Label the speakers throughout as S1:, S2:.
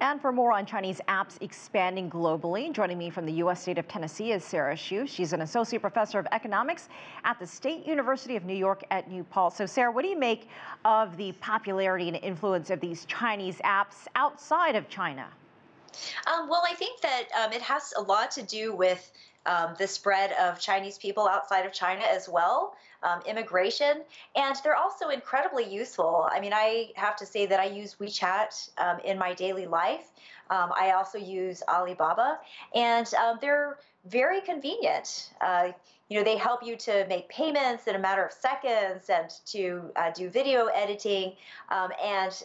S1: And for more on Chinese apps expanding globally, joining me from the U.S. state of Tennessee is Sara Hsu. She's an associate professor of economics at the State University of New York at New Paltz. So, Sara, what do you make of the popularity and influence of these Chinese apps outside of China?
S2: Well, I think that it has a lot to do with the spread of Chinese people outside of China as well, immigration, and they're also incredibly useful. I mean, I have to say that I use Wechat in my daily life. I also use Alibaba, and they're very convenient. They help you to make payments in a matter of seconds and to do video editing. There's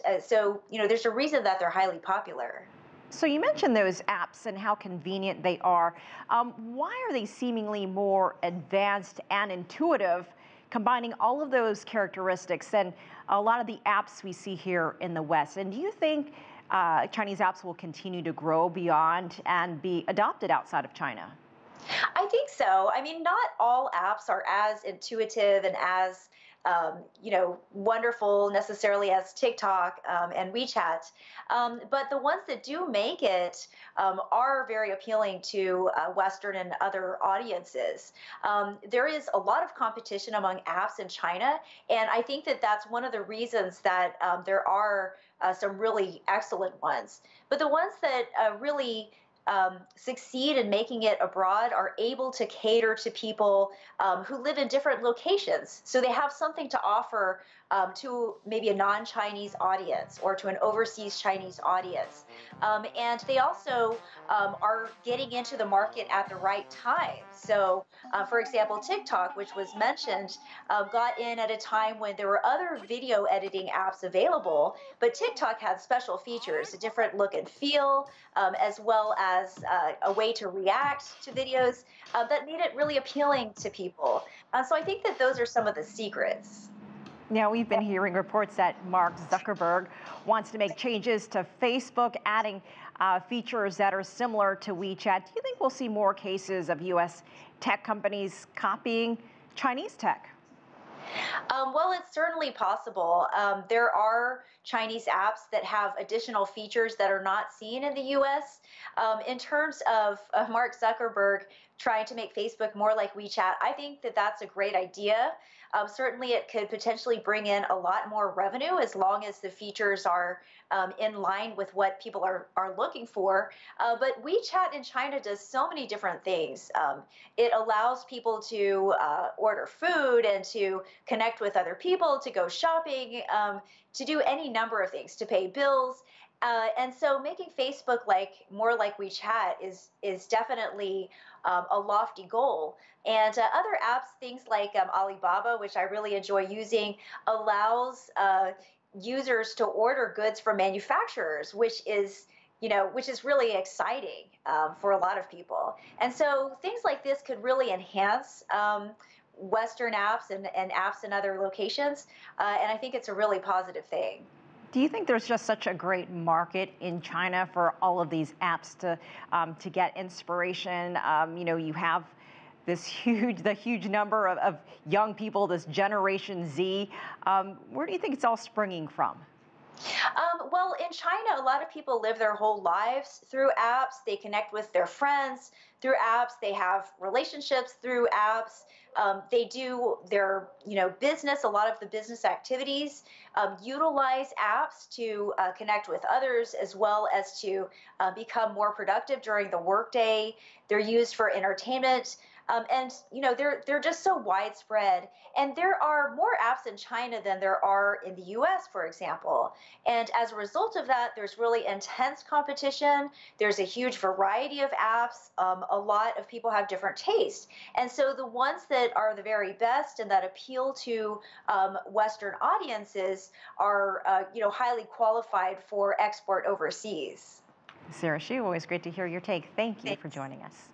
S2: a reason that they're highly popular.
S1: So you mentioned those apps and how convenient they are. Why are they seemingly more advanced and intuitive, combining all of those characteristics than a lot of the apps we see here in the West? And do you think Chinese apps will continue to grow beyond and be adopted outside of China?
S2: I think so. I mean, not all apps are as intuitive and as wonderful necessarily as TikTok and WeChat. But the ones that do make it are very appealing to Western and other audiences. There is a lot of competition among apps in China, and I think that that's one of the reasons that there are some really excellent ones. But the ones that really succeed in making it abroad are able to cater to people who live in different locations. So they have something to offer to maybe a non-Chinese audience or to an overseas Chinese audience. And they also are getting into the market at the right time. So, for example, TikTok, which was mentioned, got in at a time when there were other video editing apps available, but TikTok had special features, a different look and feel, as well as a way to react to videos that made it really appealing to people. So I think that those are some of the secrets.
S1: Now, we've been hearing reports that Mark Zuckerberg wants to make changes to Facebook, adding features that are similar to WeChat. Do you think we'll see more cases of U.S. tech companies copying Chinese tech?
S2: Well, it's certainly possible. There are Chinese apps that have additional features that are not seen in the U.S. In terms of Mark Zuckerberg trying to make Facebook more like WeChat, I think that that's a great idea. Certainly, it could potentially bring in a lot more revenue as long as the features are in line with what people are looking for. But WeChat in China does so many different things. It allows people to order food and to connect with other people, to go shopping, to do any number of things, to pay bills. And so making Facebook more like WeChat is definitely a lofty goal. And other apps, things like Alibaba, which I really enjoy using, allows users to order goods from manufacturers, which is really exciting for a lot of people. And so things like this could really enhance Western apps and apps in other locations. And I think it's a really positive thing.
S1: Do you think there's just such a great market in China for all of these apps to get inspiration? You have the huge number of young people, this Generation Z. Where do you think it's all springing from?
S2: Well, in China, a lot of people live their whole lives through apps. They connect with their friends through apps. They have relationships through apps. They do their, business. A lot of the business activities utilize apps to connect with others, as well as to become more productive during the workday. They're used for entertainment. They're just so widespread. And there are more apps in China than there are in the US, for example. And as a result of that, there's really intense competition. There's a huge variety of apps. A lot of people have different tastes. And so the ones that are the very best and that appeal to Western audiences are, highly qualified for export overseas.
S1: Sara Hsu, always great to hear your take. Thank you for joining us.